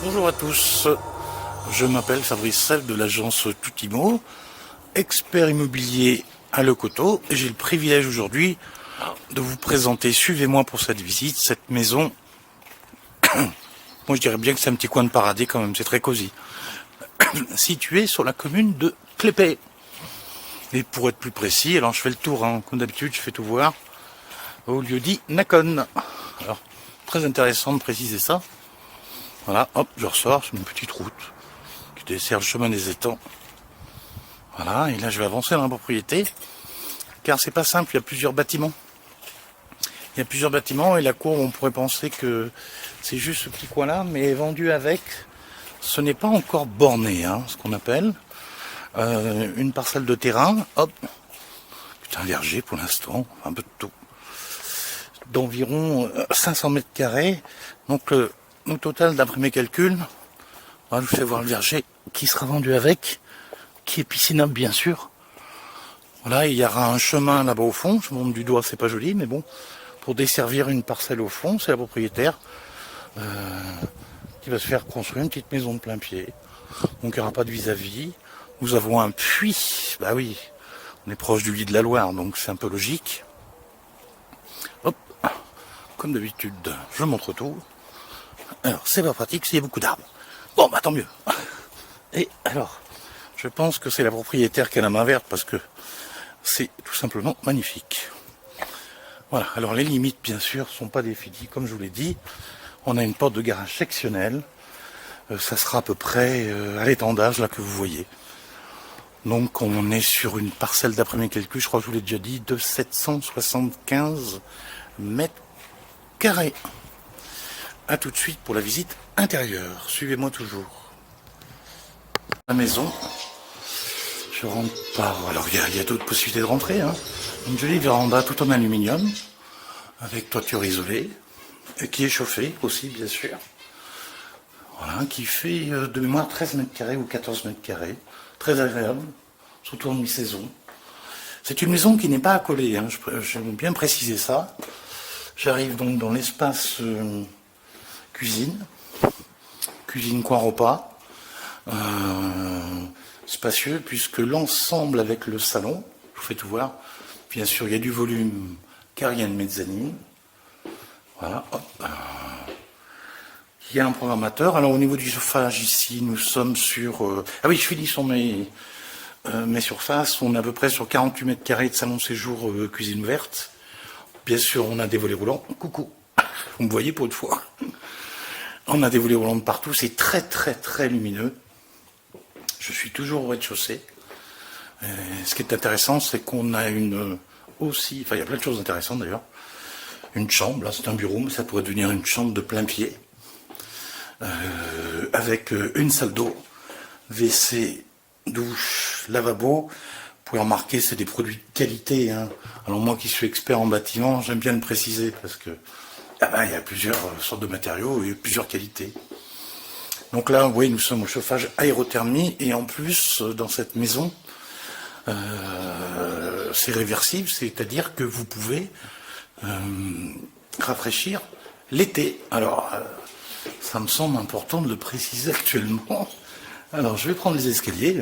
Bonjour à tous, je m'appelle Fabrice Sel de l'agence Tutimo, expert immobilier à Le Coteau, et j'ai le privilège aujourd'hui de vous présenter, suivez-moi pour cette visite, cette maison. Moi je dirais bien que c'est un petit coin de paradis quand même, c'est très cosy. Située sur la commune de Clépay. Et pour être plus précis, alors je fais le tour, comme d'habitude je fais tout voir, au lieu dit Nacon. Alors, très intéressant de préciser ça. Voilà, hop, je ressors sur une petite route qui dessert le chemin des étangs. Voilà, et là je vais avancer dans la propriété, car c'est pas simple, il y a plusieurs bâtiments. Il y a plusieurs bâtiments et la cour, on pourrait penser que c'est juste ce petit coin-là, mais vendu avec, ce n'est pas encore borné, ce qu'on appelle. Une parcelle de terrain, hop, un verger pour l'instant, un peu de tout, d'environ 500 mètres carrés. Donc au total, d'après mes calculs, je vous fais voir le verger qui sera vendu avec, qui est piscinable bien sûr. Voilà, il y aura un chemin là-bas au fond, je montre du doigt, c'est pas joli, mais bon, pour desservir une parcelle au fond, c'est la propriétaire qui va se faire construire une petite maison de plein pied. Donc il n'y aura pas de vis-à-vis. Nous avons un puits, bah oui, on est proche du lit de la Loire, donc c'est un peu logique. Hop, comme d'habitude, je montre tout. Alors, c'est pas pratique s'il y a beaucoup d'arbres. Bon, bah tant mieux. Et alors, je pense que c'est la propriétaire qui a la main verte parce que c'est tout simplement magnifique. Voilà, alors les limites, bien sûr, sont pas définies, comme je vous l'ai dit. On a une porte de garage sectionnelle. Ça sera à peu près à l'étendage, là, que vous voyez. Donc, on est sur une parcelle, d'après mes calculs, je crois que je vous l'ai déjà dit, de 775 mètres carrés. A tout de suite pour la visite intérieure. Suivez-moi toujours. La maison. Je rentre par... Alors, il y a d'autres possibilités de rentrer. Une jolie véranda tout en aluminium, avec toiture isolée, et qui est chauffée aussi, bien sûr. Voilà, qui fait de mémoire 13 mètres carrés ou 14 mètres carrés. Très agréable, surtout en mi-saison. C'est une maison qui n'est pas accolée, j'aime bien préciser ça. J'arrive donc dans l'espace cuisine coin repas. Spacieux, puisque l'ensemble avec le salon, je vous fais tout voir, bien sûr il y a du volume car il y a une mezzanine. Voilà, hop. Il y a un programmateur. Alors au niveau du chauffage ici, nous sommes sur... Ah oui, je finis sur mes surfaces. On est à peu près sur 48 mètres carrés de salon de séjour cuisine ouverte. Bien sûr, on a des volets roulants. Coucou, vous me voyez pour une fois. On a des volets roulants de partout. C'est très très très lumineux. Je suis toujours au rez-de-chaussée. Ce qui est intéressant, c'est qu'on a une aussi... Enfin, il y a plein de choses intéressantes d'ailleurs. Une chambre, là c'est un bureau, mais ça pourrait devenir une chambre de plein pied. Avec une salle d'eau, WC, douche, lavabo. Vous pouvez remarquer, c'est des produits de qualité. Alors moi qui suis expert en bâtiment, j'aime bien le préciser parce que il y a plusieurs sortes de matériaux et plusieurs qualités. Donc là, oui, nous sommes au chauffage aérothermie et en plus, dans cette maison, c'est réversible, c'est-à-dire que vous pouvez rafraîchir l'été. Alors, ça me semble important de le préciser actuellement. Alors, je vais prendre les escaliers.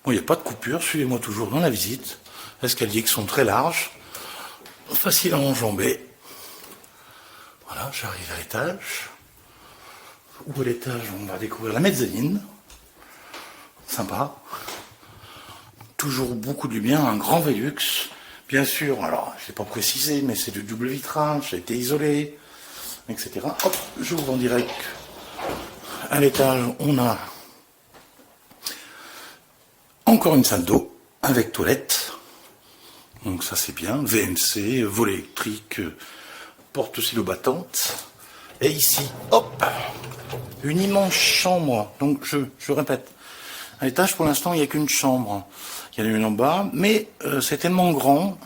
Bon, il n'y a pas de coupure, suivez-moi toujours dans la visite. Escaliers qui sont très larges, faciles à enjamber. Voilà, j'arrive à l'étage. Où à l'étage, on va découvrir la mezzanine. Sympa. Toujours beaucoup de lumière, un grand Velux. Bien sûr, alors, je ne l'ai pas précisé, mais c'est du double vitrage, ça a été isolé, etc. Hop, j'ouvre en direct. À l'étage, on a encore une salle d'eau avec toilette. Donc ça c'est bien. VMC, volet électrique, porte oscillobattante. Et ici, hop, une immense chambre. Donc je répète, à l'étage pour l'instant il n'y a qu'une chambre. Il y en a une en bas, mais c'est tellement grand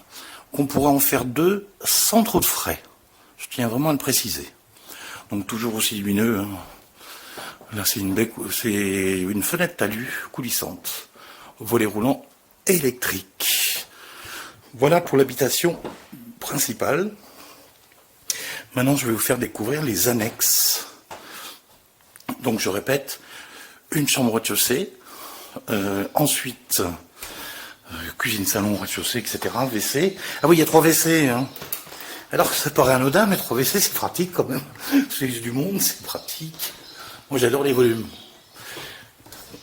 qu'on pourra en faire deux sans trop de frais. Je tiens vraiment à le préciser. Donc toujours aussi lumineux. Là c'est une fenêtre talus coulissante. Volet roulant électrique. Voilà pour l'habitation principale. Maintenant, je vais vous faire découvrir les annexes. Donc je répète, une chambre au rez-de-chaussée, ensuite cuisine, salon, rez-de-chaussée, etc. WC. Ah oui, il y a 3 WC. Hein. Alors ça paraît anodin, mais 3 WC c'est pratique quand même. C'est du monde, c'est pratique. Moi j'adore les volumes.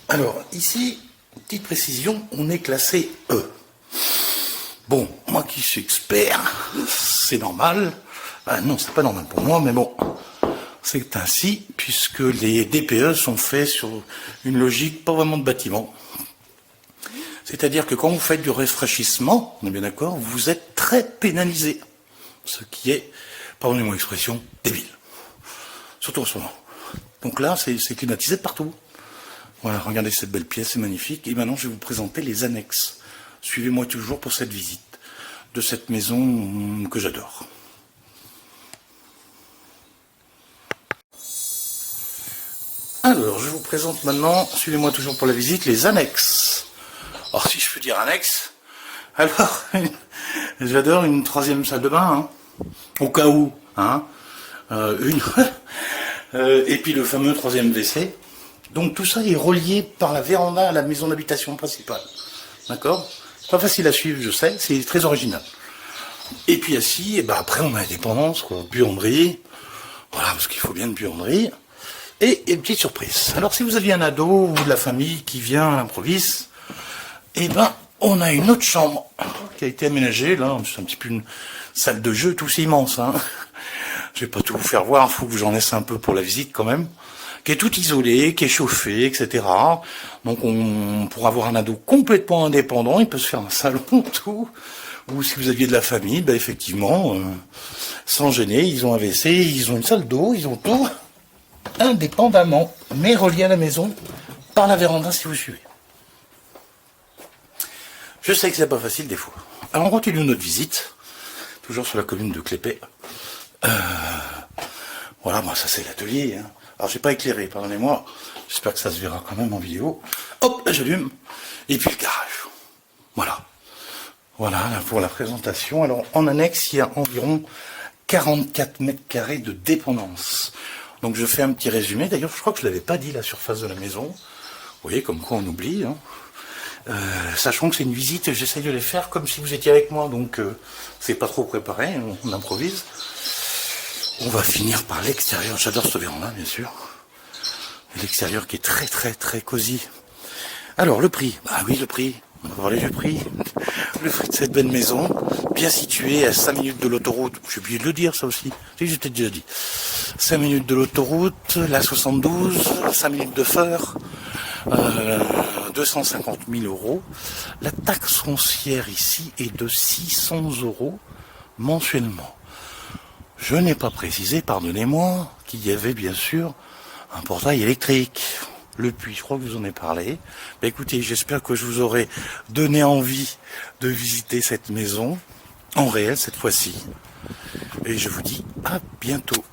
Alors ici, petite précision, on est classé E. Bon, moi qui suis expert, c'est normal. Ben non, c'est pas normal pour moi, mais bon, c'est ainsi, puisque les DPE sont faits sur une logique pas vraiment de bâtiment. C'est-à-dire que quand vous faites du rafraîchissement, on est bien d'accord, vous êtes très pénalisé. Ce qui est, pardonnez-moi l'expression, débile. Surtout en ce moment. Donc là, c'est climatisé de partout. Voilà, regardez cette belle pièce, c'est magnifique. Et maintenant, je vais vous présenter les annexes. Suivez-moi toujours pour cette visite de cette maison que j'adore. Alors, je vous présente maintenant, suivez-moi toujours pour la visite, les annexes. Alors, si je peux dire annexe, alors, j'adore une 3e salle de bain, hein, au cas où, hein, et puis le fameux 3e WC. Donc tout ça est relié par la véranda à la maison d'habitation principale. D'accord? C'est pas facile à suivre, je sais, c'est très original. Et puis ici, et ben après on a la dépendance, quoi, buanderie. Voilà, parce qu'il faut bien une buanderie. Et une petite surprise. Alors si vous aviez un ado ou de la famille qui vient à l'improviste, et ben on a une autre chambre qui a été aménagée, là, c'est un petit peu une salle de jeu, tout c'est immense, hein. Je vais pas tout vous faire voir, il faut que j'en laisse un peu pour la visite quand même. Qui est tout isolé, qui est chauffé, etc. Donc on pourra avoir un ado complètement indépendant, il peut se faire un salon, tout. Ou si vous aviez de la famille, ben effectivement, sans gêner, ils ont un WC, ils ont une salle d'eau, ils ont tout indépendamment, mais relié à la maison par la véranda si vous suivez. Je sais que c'est pas facile des fois. Alors on continue notre visite, toujours sur la commune de Clépet. Voilà, moi ça c'est l'atelier, hein. Alors j'ai pas éclairé, pardonnez-moi, j'espère que ça se verra quand même en vidéo. Hop, là j'allume, et puis le garage. Voilà. Voilà, là, pour la présentation. Alors en annexe, il y a environ 44 mètres carrés de dépendance. Donc je fais un petit résumé, d'ailleurs je crois que je ne l'avais pas dit, la surface de la maison. Vous voyez, comme quoi on oublie. Hein. Sachant que c'est une visite, j'essaye de les faire comme si vous étiez avec moi, donc c'est pas trop préparé, on improvise. On va finir par l'extérieur. J'adore ce véranda, bien sûr. L'extérieur qui est très très très cosy. Alors le prix, bah oui le prix. On va parler du prix. Le prix de cette belle maison, bien située à 5 minutes de l'autoroute. J'ai oublié de le dire ça aussi. Si, j'étais déjà dit. 5 minutes de l'autoroute, la 72, 5 minutes de phare, 250 000 €. La taxe foncière ici est de 600 € mensuellement. Je n'ai pas précisé, pardonnez-moi, qu'il y avait bien sûr un portail électrique. Le puits, je crois que je vous en ai parlé. Ben écoutez, j'espère que je vous aurai donné envie de visiter cette maison, en réel cette fois-ci. Et je vous dis à bientôt.